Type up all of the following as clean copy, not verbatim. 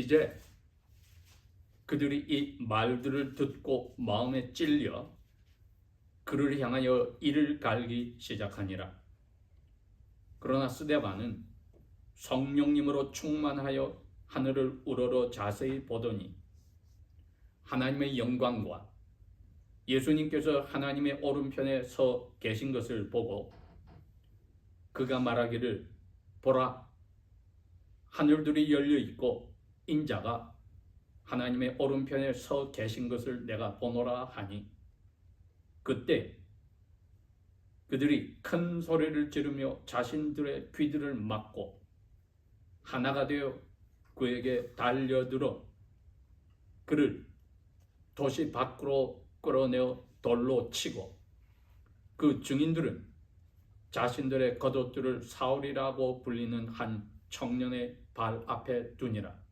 이제 그들이 이 말들을 듣고 마음에 찔려 그를 향하여 이를 갈기 시작하니라. 그러나 스데반은 성령님으로 충만하여 하늘을 우러러 자세히 보더니 하나님의 영광과 예수님께서 하나님의 오른편에 서 계신 것을 보고 그가 말하기를 보라, 하늘들이 열려 있고 인자가 하나님의 오른편에 서 계신 것을 내가 보노라 하니, 그때 그들이 큰 소리를 지르며 자신들의 귀들을 막고 하나가 되어 그에게 달려들어 그를 도시 밖으로 끌어내어 돌로 치고, 그 증인들은 자신들의 겉옷들을 사울이라고 불리는 한 청년의 발 앞에 두니라.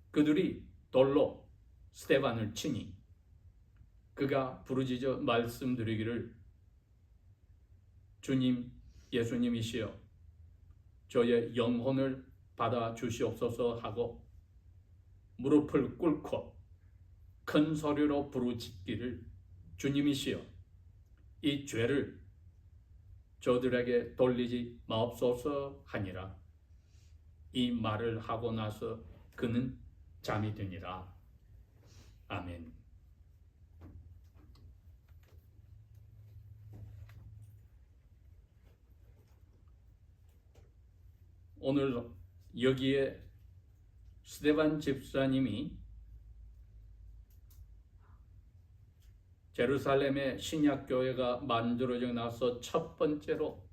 그들이 돌로 스데반을 치니 그가 부르짖어 말씀드리기를 주님, 예수님이시여 저의 영혼을 받아 주시옵소서 하고 무릎을 꿇고 큰 소리로 부르짖기를 주님이시여 이 죄를 저들에게 돌리지 마옵소서 하니라. 이 말을 하고 나서 그는 잠이 드니라. 아멘. 오늘 여기에 스데반 집사님이 제루살렘의 신약교회가 만들어져 나서 첫 번째로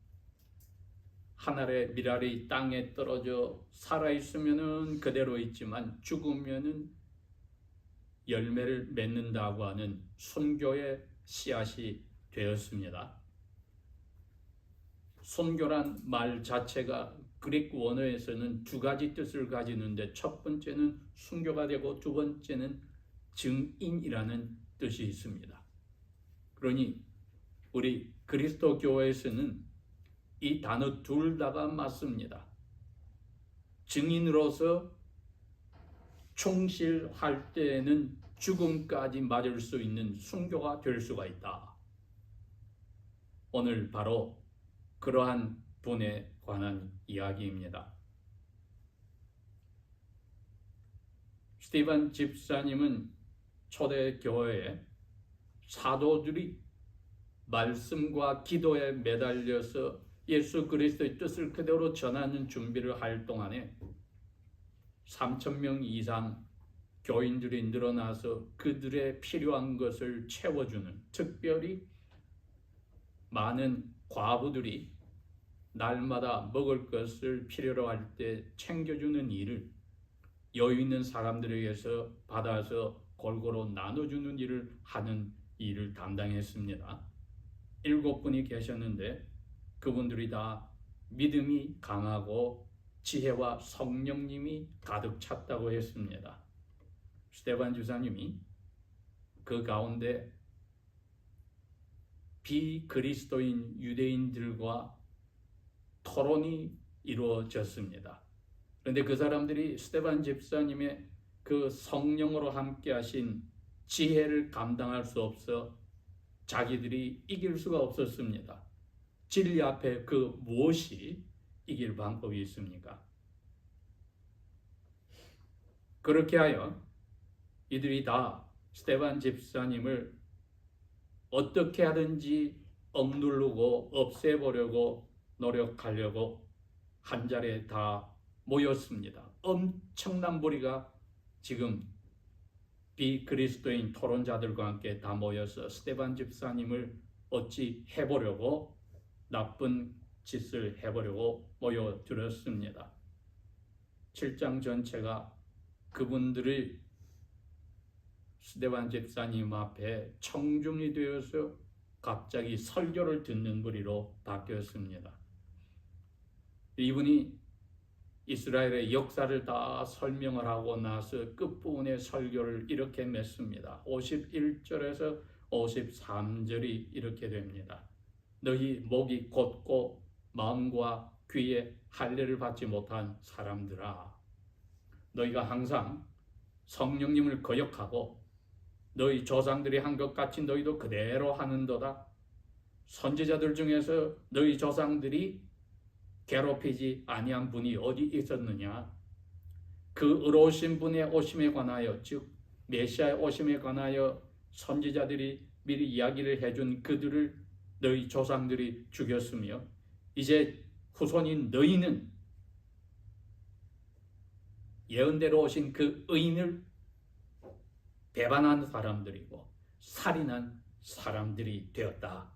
한 알의 밀알이 땅에 떨어져 살아있으면 그대로 있지만 죽으면 열매를 맺는다고 하는 순교의 씨앗이 되었습니다. 순교란 말 자체가 그리스 원어에서는 두 가지 뜻을 가지는데 첫 번째는 순교가 되고 두 번째는 증인이라는 뜻이 있습니다. 그러니 우리 그리스도 교회에서는 이 단어 둘 다가 맞습니다. 증인으로서 충실할 때에는 죽음까지 맞을 수 있는 순교가 될 수가 있다. 오늘 바로 그러한 분에 관한 이야기입니다. 스데반 집사님은 초대교회에 사도들이 말씀과 기도에 매달려서 예수 그리스도의 뜻을 그대로 전하는 준비를 할 동안에 3,000명 이상 교인들이 늘어나서 그들의 필요한 것을 채워주는, 특별히 많은 과부들이 날마다 먹을 것을 필요로 할 때 챙겨주는 일을 여유 있는 사람들에게서 받아서 골고루 나눠주는 일을 하는 일을 담당했습니다. 7분이 계셨는데 그분들이 다 믿음이 강하고 지혜와 성령님이 가득 찼다고 했습니다. 스데반 주사님이 그 가운데 비그리스도인 유대인들과 토론이 이루어졌습니다. 그런데 그 사람들이 스데반 집사님의 그 성령으로 함께 하신 지혜를 감당할 수 없어 자기들이 이길 수가 없었습니다. 진리 앞에 그 무엇이 이길 방법이 있습니까? 그렇게 하여 이들이 다 스데반 집사님을 어떻게 하든지 억누르고 없애보려고 노력하려고 한 자리에 다 모였습니다. 엄청난 무리가 지금 비그리스도인 토론자들과 함께 다 모여서 스데반 집사님을 어찌 해보려고, 나쁜 짓을 해보려고 모여들었습니다. 7장 전체가 그분들이 스데반 집사님 앞에 청중이 되어서 갑자기 설교를 듣는 무리로 바뀌었습니다. 이분이 이스라엘의 역사를 다 설명을 하고 나서 끝부분의 설교를 이렇게 맺습니다. 51절에서 53절이 이렇게 됩니다. 너희 목이 곧고 마음과 귀에 할례를 받지 못한 사람들아, 너희가 항상 성령님을 거역하고 너희 조상들이 한 것 같이 너희도 그대로 하는도다. 선지자들 중에서 너희 조상들이 괴롭히지 아니한 분이 어디 있었느냐? 그 의로우신 분의 오심에 관하여, 즉 메시아의 오심에 관하여 선지자들이 미리 이야기를 해준 그들을 너희 조상들이 죽였으며 이제 후손인 너희는 예언대로 오신 그 의인을 배반한 사람들이고 살인한 사람들이 되었다.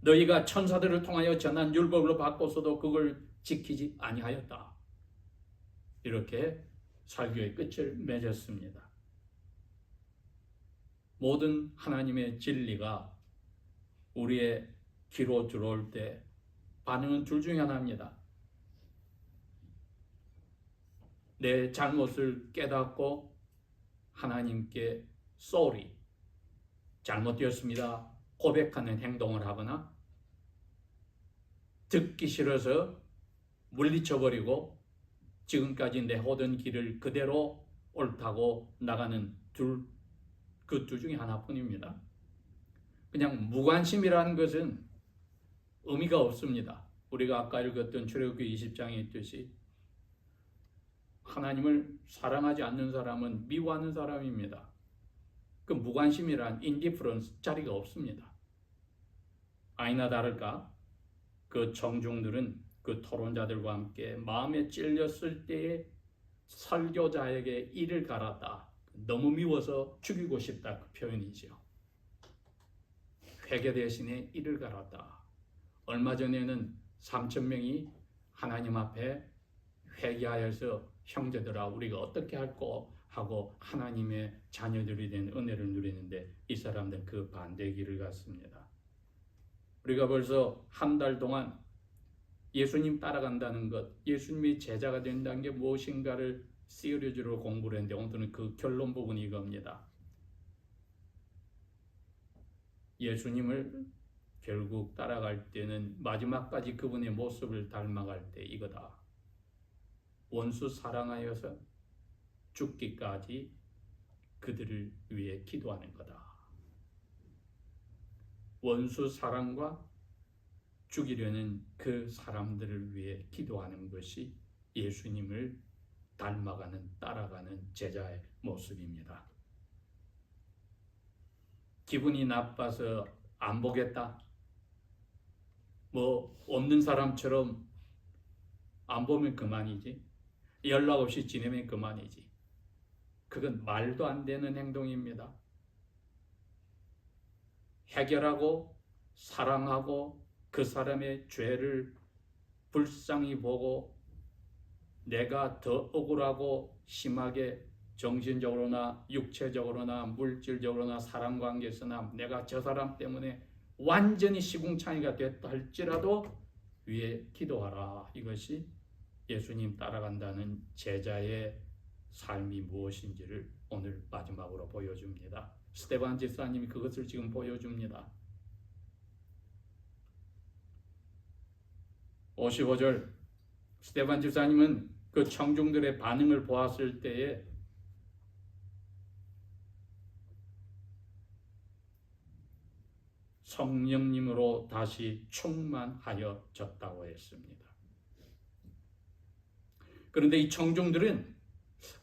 너희가 천사들을 통하여 전한 율법으로 바꿔서도 그걸 지키지 아니하였다. 이렇게 설교의 끝을 맺었습니다. 모든 하나님의 진리가 우리의 귀로 들어올 때 반응은 둘 중에 하나입니다. 내 잘못을 깨닫고 하나님께 sorry, 잘못되었습니다 고백하는 행동을 하거나 듣기 싫어서 물리쳐버리고 지금까지 내오던 길을 그대로 옳다고 나가는 그 둘 중에 하나뿐입니다. 그냥 무관심이라는 것은 의미가 없습니다. 우리가 아까 읽었던 출애굽기 20장에 있듯이 하나님을 사랑하지 않는 사람은 미워하는 사람입니다. 그 무관심이란 indifference 자리가 없습니다. 아니나 다를까 그 청중들은 그 토론자들과 함께 마음에 찔렸을 때에 설교자에게 이를 갈았다. 너무 미워서 죽이고 싶다 그 표현이죠. 회개 대신에 이를 갈았다. 얼마 전에는 3,000명이 하나님 앞에 회개하여서 형제들아 우리가 어떻게 할까 하고 하나님의 자녀들이 된 은혜를 누리는데 이 사람들은 그 반대의 길을 갔습니다. 우리가 벌써 한 달 동안 예수님 따라간다는 것, 예수님이 제자가 된다는 게 무엇인가를 시리즈로 공부를 했는데 오늘은 그 결론 부분이 이겁니다. 예수님을 결국 따라갈 때는 마지막까지 그분의 모습을 닮아갈 때 이거다. 원수 사랑하여서 죽기까지 그들을 위해 기도하는 거다. 원수 사랑과 죽이려는 그 사람들을 위해 기도하는 것이 예수님을 닮아가는 따라가는 제자의 모습입니다. 기분이 나빠서 안 보겠다. 뭐 없는 사람처럼 안 보면 그만이지. 연락 없이 지내면 그만이지. 그건 말도 안 되는 행동입니다. 해결하고 사랑하고 그 사람의 죄를 불쌍히 보고 내가 더 억울하고 심하게 정신적으로나 육체적으로나 물질적으로나 사랑관계에서나 내가 저 사람 때문에 완전히 시궁창이가 됐다 할지라도 위에 기도하라. 이것이 예수님 따라간다는 제자의 삶이 무엇인지를 오늘 마지막으로 보여줍니다. 스테반 집사님이 그것을 지금 보여줍니다. 55절 스테반 집사님은 그 청중들의 반응을 보았을 때에 성령님으로 다시 충만하여졌다고 했습니다. 그런데 이 청중들은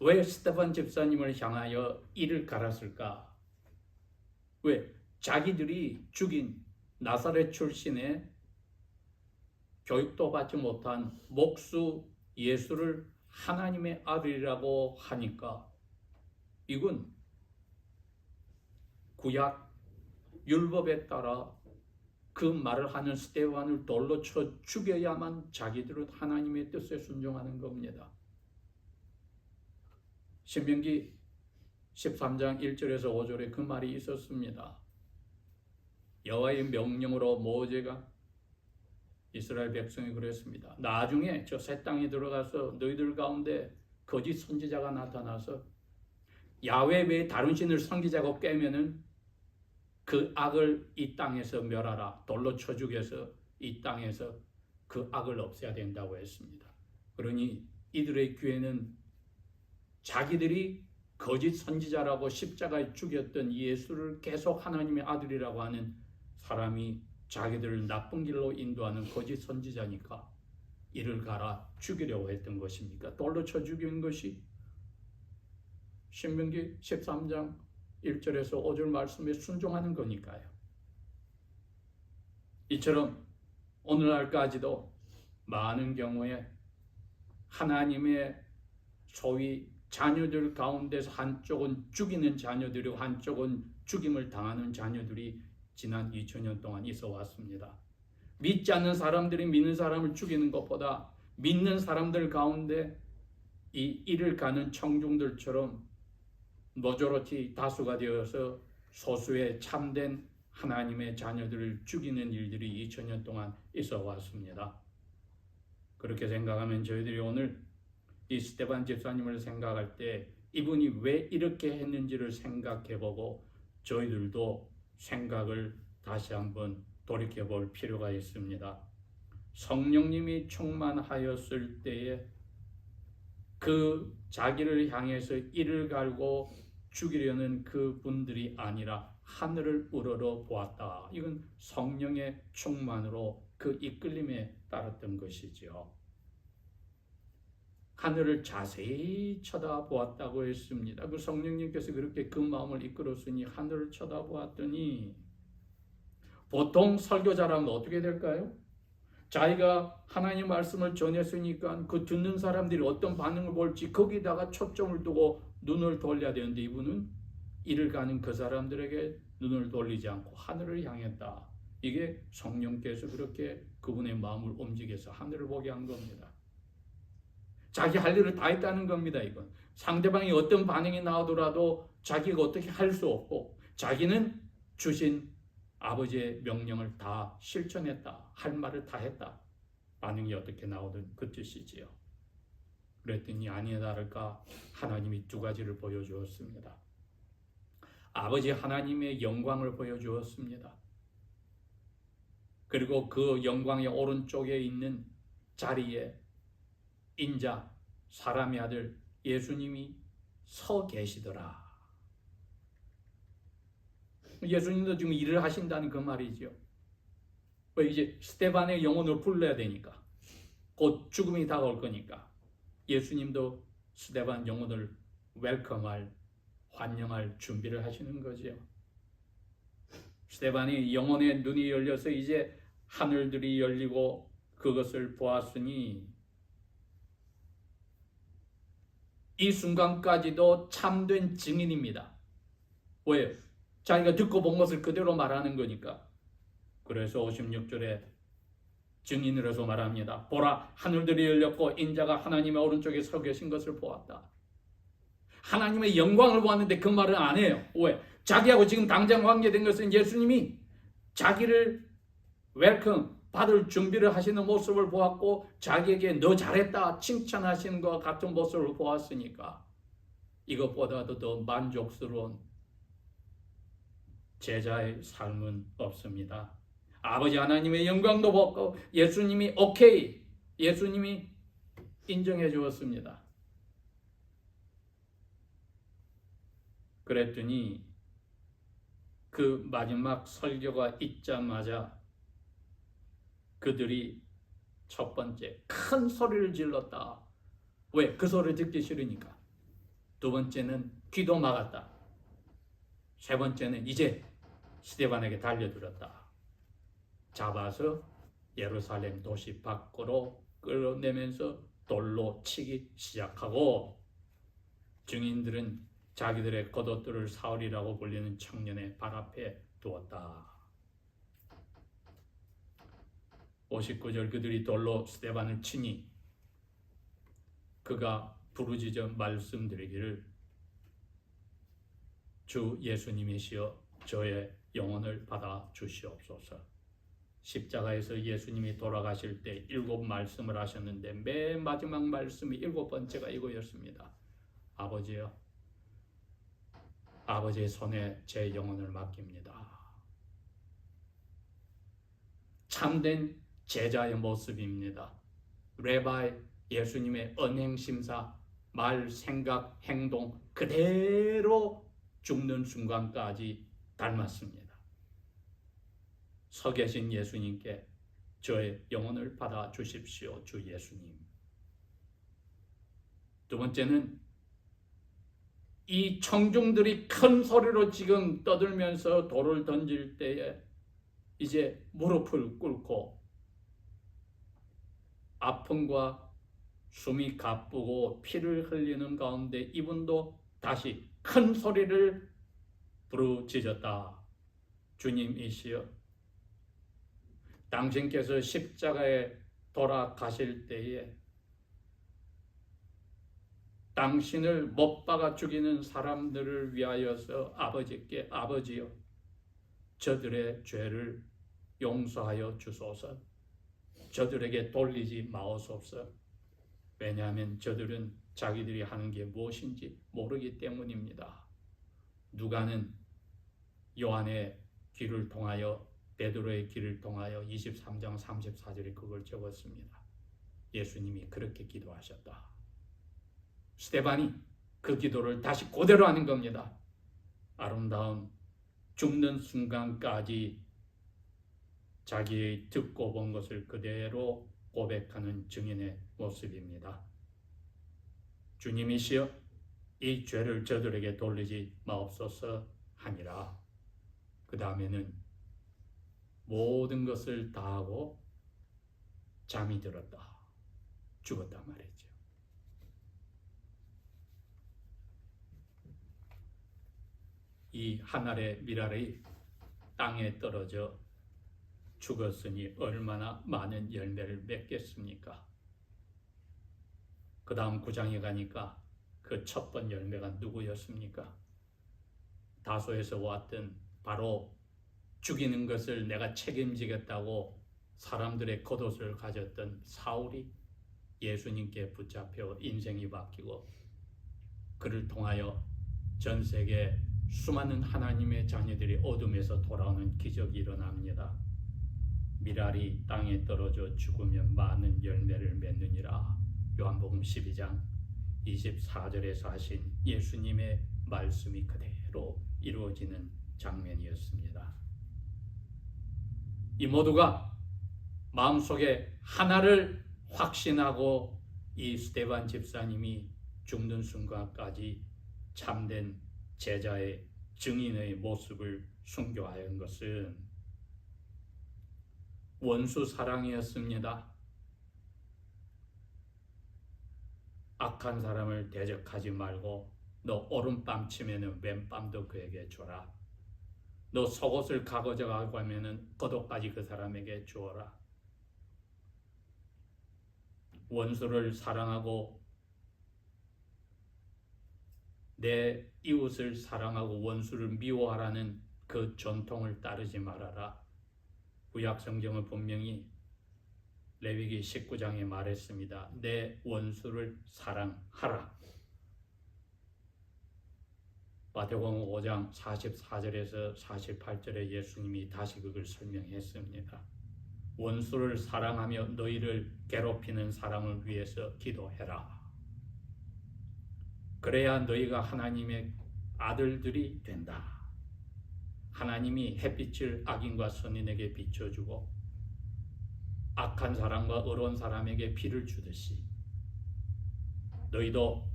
왜 스테반 집사님을 향하여 이를 갈았을까? 왜? 자기들이 죽인 나사렛 출신의 교육도 받지 못한 목수 예수를 하나님의 아들이라고 하니까 이건 구약 율법에 따라 그 말을 하는 스데반을 돌로 쳐 죽여야만 자기들은 하나님의 뜻에 순종하는 겁니다. 신명기 13장 1절에서 5절에 그 말이 있었습니다. 여호와의 명령으로 모세가 이스라엘 백성이 그랬습니다. 나중에 저 새 땅에 들어가서 너희들 가운데 거짓 선지자가 나타나서 야훼 외에 다른 신을 섬기자고 꿰면은 그 악을 이 땅에서 멸하라. 돌로 쳐 죽여서 이 땅에서 그 악을 없애야 된다고 했습니다. 그러니 이들의 귀에는 자기들이 거짓 선지자라고 십자가에 죽였던 예수를 계속 하나님의 아들이라고 하는 사람이 자기들을 나쁜 길로 인도하는 거짓 선지자니까 이를 갈아 죽이려고 했던 것입니까? 돌로 쳐 죽인 것이 신명기 13장 1절에서 5절 말씀에 순종하는 거니까요. 이처럼 오늘날까지도 많은 경우에 하나님의 소위 자녀들 가운데서 한쪽은 죽이는 자녀들이고 한쪽은 죽임을 당하는 자녀들이 지난 2000년 동안 있어 왔습니다. 믿지 않는 사람들이 믿는 사람을 죽이는 것보다 믿는 사람들 가운데 이 일을 가는 청중들처럼 모조리티 다수가 되어서 소수의 참된 하나님의 자녀들을 죽이는 일들이 2000년 동안 있어 왔습니다. 그렇게 생각하면 저희들이 오늘 이 스데반 집사님을 생각할 때 이분이 왜 이렇게 했는지를 생각해보고 저희들도 생각을 다시 한번 돌이켜볼 필요가 있습니다. 성령님이 충만하였을 때에 그 자기를 향해서 이를 갈고 죽이려는 그 분들이 아니라 하늘을 우러러 보았다. 이건 성령의 충만으로 그 이끌림에 따랐던 것이죠. 하늘을 자세히 쳐다보았다고 했습니다. 그 성령님께서 그렇게 그 마음을 이끌었으니 하늘을 쳐다보았더니 보통 설교자라면 어떻게 될까요? 자기가 하나님 말씀을 전했으니까 그 듣는 사람들이 어떤 반응을 볼지 거기다가 초점을 두고 눈을 돌려야 되는데 이분은 이를 가는 그 사람들에게 눈을 돌리지 않고 하늘을 향했다. 이게 성령께서 그렇게 그분의 마음을 움직여서 하늘을 보게 한 겁니다. 자기 할 일을 다 했다는 겁니다. 이건 상대방이 어떤 반응이 나오더라도 자기가 어떻게 할 수 없고 자기는 주신 아버지의 명령을 다 실천했다. 할 말을 다 했다. 반응이 어떻게 나오든 그 뜻이지요. 그랬더니 아니나 다를까 하나님이 두 가지를 보여주었습니다. 아버지 하나님의 영광을 보여주었습니다. 그리고 그 영광의 오른쪽에 있는 자리에 인자, 사람의 아들 예수님이 서 계시더라. 예수님도 지금 일을 하신다는 그 말이죠. 이제 스데반의 영혼을 불러야 되니까 곧 죽음이 다가올 거니까 예수님도 스데반 영혼을 웰컴할, 환영할 준비를 하시는 거죠. 스데반이 영혼의 눈이 열려서 이제 하늘들이 열리고 그것을 보았으니 이 순간까지도 참된 증인입니다. 왜요? 자기가 듣고 본 것을 그대로 말하는 거니까. 그래서 56절에 증인으로서 말합니다. 보라, 하늘들이 열렸고 인자가 하나님의 오른쪽에 서 계신 것을 보았다. 하나님의 영광을 보았는데 그 말은 안 해요. 왜? 자기하고 지금 당장 관계된 것은 예수님이 자기를 웰컴 받을 준비를 하시는 모습을 보았고 자기에게 너 잘했다 칭찬하시는 것과 같은 모습을 보았으니까 이것보다도 더 만족스러운 제자의 삶은 없습니다. 아버지 하나님의 영광도 보고 예수님이 오케이, 예수님이 인정해 주었습니다. 그랬더니 그 마지막 설교가 있자마자 그들이 첫 번째 큰 소리를 질렀다. 왜? 그 소리를 듣기 싫으니까. 두 번째는 귀도 막았다. 세 번째는 이제 스데반에게 달려들었다. 잡아서 예루살렘 도시 밖으로 끌어내면서 돌로 치기 시작하고 증인들은 자기들의 겉옷들을 사울이라고 불리는 청년의 발 앞에 두었다. 59절 그들이 돌로 스데반을 치니 그가 부르짖어 말씀드리기를 주 예수님이시여 저의 영혼을 받아 주시옵소서. 십자가에서 예수님이 돌아가실 때 7 말씀을 하셨는데 맨 마지막 말씀이 7번째가 이거였습니다. 아버지여, 아버지의 손에 제 영혼을 맡깁니다. 참된 제자의 모습입니다. 레바이 예수님의 언행심사, 말, 생각, 행동 그대로 죽는 순간까지 닮았습니다. 서 계신 예수님께 저의 영혼을 받아 주십시오, 주 예수님. 두 번째는 이 청중들이 큰 소리로 지금 떠들면서 돌을 던질 때에 이제 무릎을 꿇고 아픔과 숨이 가쁘고 피를 흘리는 가운데 이분도 다시 큰 소리를 부르짖었다. 주님이시여, 당신께서 십자가에 돌아가실 때에 당신을 못 박아 죽이는 사람들을 위하여서 아버지께 아버지여, 저들의 죄를 용서하여 주소서. 저들에게 돌리지 마옵소서. 왜냐하면 저들은 자기들이 하는 게 무엇인지 모르기 때문입니다. 누가는 요한의 귀를 통하여, 베드로의 귀를 통하여 23장 34절에 그걸 적었습니다. 예수님이 그렇게 기도하셨다. 스데반이 그 기도를 다시 그대로 하는 겁니다. 아름다운 죽는 순간까지 자기의 듣고 본 것을 그대로 고백하는 증인의 모습입니다. 주님이시여, 이 죄를 저들에게 돌리지 마옵소서 하니라. 그 다음에는 모든 것을 다하고 잠이 들었다. 죽었단 말이죠. 이 한 알의 밀알이 땅에 떨어져 죽었으니 얼마나 많은 열매를 맺겠습니까? 그 다음 9장에 가니까 그 첫 번 열매가 누구였습니까? 다소에서 왔던 바로 죽이는 것을 내가 책임지겠다고 사람들의 겉옷을 가졌던 사울이 예수님께 붙잡혀 인생이 바뀌고 그를 통하여 전 세계 수많은 하나님의 자녀들이 어둠에서 돌아오는 기적이 일어납니다. 밀알이 땅에 떨어져 죽으면 많은 열매를 맺느니라. 요한복음 12장 24절에서 하신 예수님의 말씀이 그대로 이루어지는 장면이었습니다. 이 모두가 마음속에 하나를 확신하고 이 스데반 집사님이 죽는 순간까지 참된 제자의 증인의 모습을 순교하는 것은 원수 사랑이었습니다. 악한 사람을 대적하지 말고 너 오른밤치면은 왼밤도 그에게 줘라. 너 속옷을 가져가고 하면은 겉옷까지 그 사람에게 주어라. 원수를 사랑하고 내 이웃을 사랑하고 원수를 미워하라는 그 전통을 따르지 말아라. 구약 성경은 분명히 레위기 19장에 말했습니다. 내 원수를 사랑하라. 마태복음 5장 44절에서 48절에 예수님이 다시 그걸 설명했습니다. 원수를 사랑하며 너희를 괴롭히는 사람을 위해서 기도해라. 그래야 너희가 하나님의 아들들이 된다. 하나님이 햇빛을 악인과 선인에게 비춰주고 악한 사람과 의로운 사람에게 비를 주듯이 너희도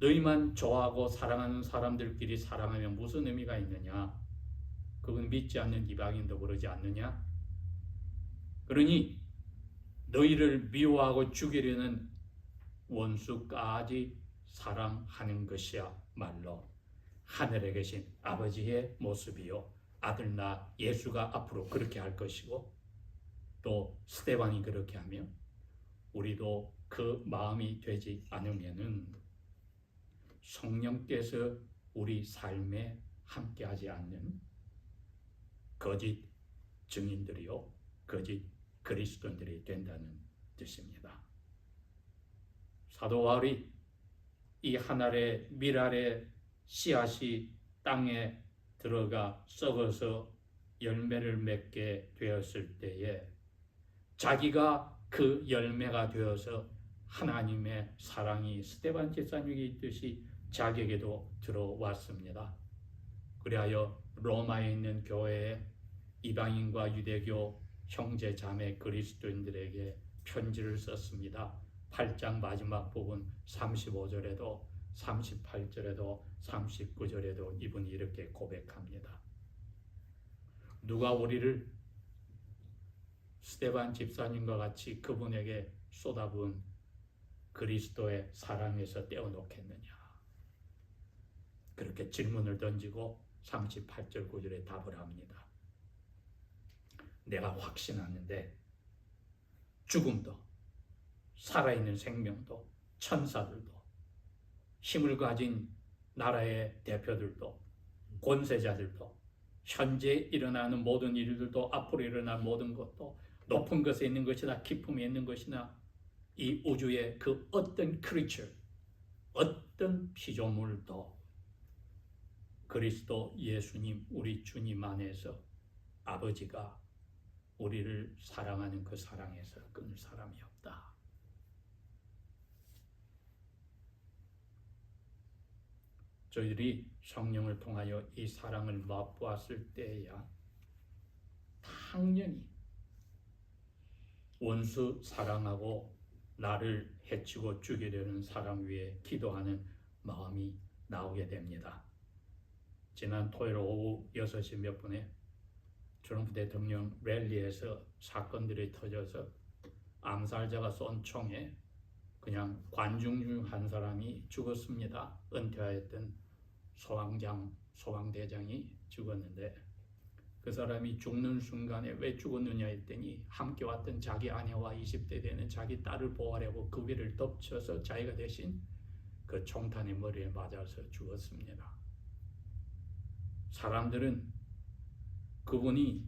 너희만 좋아하고 사랑하는 사람들끼리 사랑하면 무슨 의미가 있느냐? 그건 믿지 않는 이방인도 그러지 않느냐? 그러니 너희를 미워하고 죽이려는 원수까지 사랑하는 것이야말로 하늘에 계신 아버지의 모습이요, 아들 나 예수가 앞으로 그렇게 할 것이고 또 스데반이 그렇게 하면 우리도 그 마음이 되지 않으면은 성령께서 우리 삶에 함께하지 않는 거짓 증인들이요, 거짓 그리스도인들이 된다는 뜻입니다. 사도 바울이 이 한 알의 밀알의 씨앗이 땅에 들어가 썩어서 열매를 맺게 되었을 때에 자기가 그 열매가 되어서 하나님의 사랑이 스데반 집사님에게 있듯이 자기에게도 들어왔습니다. 그리하여 로마에 있는 교회에 이방인과 유대교 형제 자매 그리스도인들에게 편지를 썼습니다. 8장 마지막 부분 35절에도 38절에도 39절에도 이분이 이렇게 고백합니다. 누가 우리를 스데반 집사님과 같이 그분에게 쏟아부은 그리스도의 사랑에서 떼어놓겠느냐. 그렇게 질문을 던지고 38절 9절에 답을 합니다. 내가 확신하는데 죽음도 살아있는 생명도 천사들도 힘을 가진 나라의 대표들도 권세자들도 현재 일어나는 모든 일들도 앞으로 일어날 모든 것도 높은 것에 있는 것이나 깊음에 있는 것이나 이 우주의 그 어떤 크리처, 어떤 피조물도 그리스도 예수님 우리 주님 안에서 아버지가 우리를 사랑하는 그 사랑에서 끊을 사람이 없다. 저희들이 성령을 통하여 이 사랑을 맛보았을 때야 당연히 원수 사랑하고 나를 해치고 죽이려는 사람 위에 기도하는 마음이 나오게 됩니다. 지난 토요일 오후 6시 몇 분에 트럼프 대통령 랠리에서 사건들이 터져서 암살자가 쏜 총에 그냥 관중 중 한 사람이 죽었습니다. 은퇴하였던 소방대장이 죽었는데 그 사람이 죽는 순간에 왜 죽었느냐 했더니 함께 왔던 자기 아내와 20대 되는 자기 딸을 보호하려고 그 위를 덮쳐서 자기가 대신 그 총탄의 머리에 맞아서 죽었습니다. 사람들은 그분이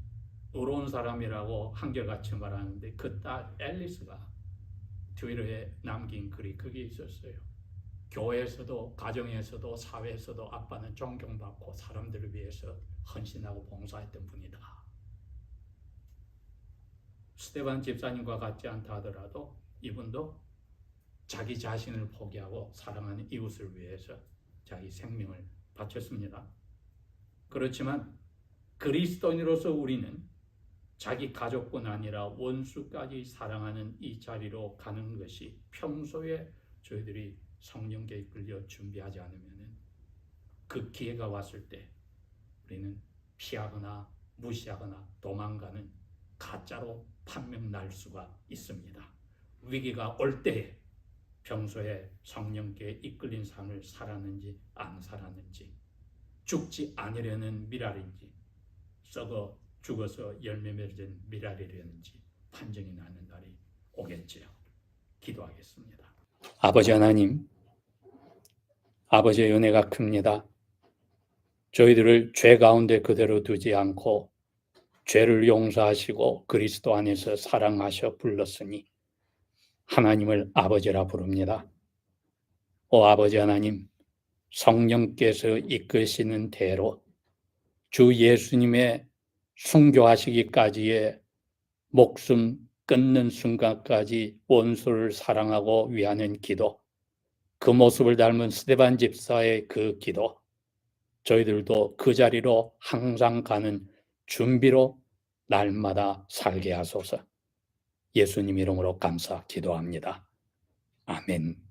의로운 사람이라고 한결같이 말하는데 그 딸 앨리스가 트위터에 남긴 글이 그게 있었어요. 교회에서도 가정에서도 사회에서도 아빠는 존경받고 사람들을 위해서 헌신하고 봉사했던 분이다. 스데반 집사님과 같지 않다 하더라도 이분도 자기 자신을 포기하고 사랑하는 이웃을 위해서 자기 생명을 바쳤습니다. 그렇지만 그리스도인으로서 우리는 자기 가족뿐 아니라 원수까지 사랑하는 이 자리로 가는 것이 평소에 저희들이 성령께 이끌려 준비하지 않으면 그 기회가 왔을 때 우리는 피하거나 무시하거나 도망가는 가짜로 판명 날 수가 있습니다. 위기가 올 때에 평소에 성령께 이끌린 삶을 살았는지 안 살았는지, 죽지 않으려는 미랄인지 썩어 죽어서 열매 맺은 미랄이려는지 판정이 나는 날이 오겠지요. 기도하겠습니다. 아버지 하나님, 아버지의 은혜가 큽니다. 저희들을 죄 가운데 그대로 두지 않고 죄를 용서하시고 그리스도 안에서 사랑하셔 불렀으니 하나님을 아버지라 부릅니다. 오 아버지 하나님, 성령께서 이끄시는 대로 주 예수님의 순교하시기까지의 목숨 끊는 순간까지 원수를 사랑하고 위하는 기도, 그 모습을 닮은 스데반 집사의 그 기도, 저희들도 그 자리로 항상 가는 준비로 날마다 살게 하소서. 예수님 이름으로 감사 기도합니다. 아멘.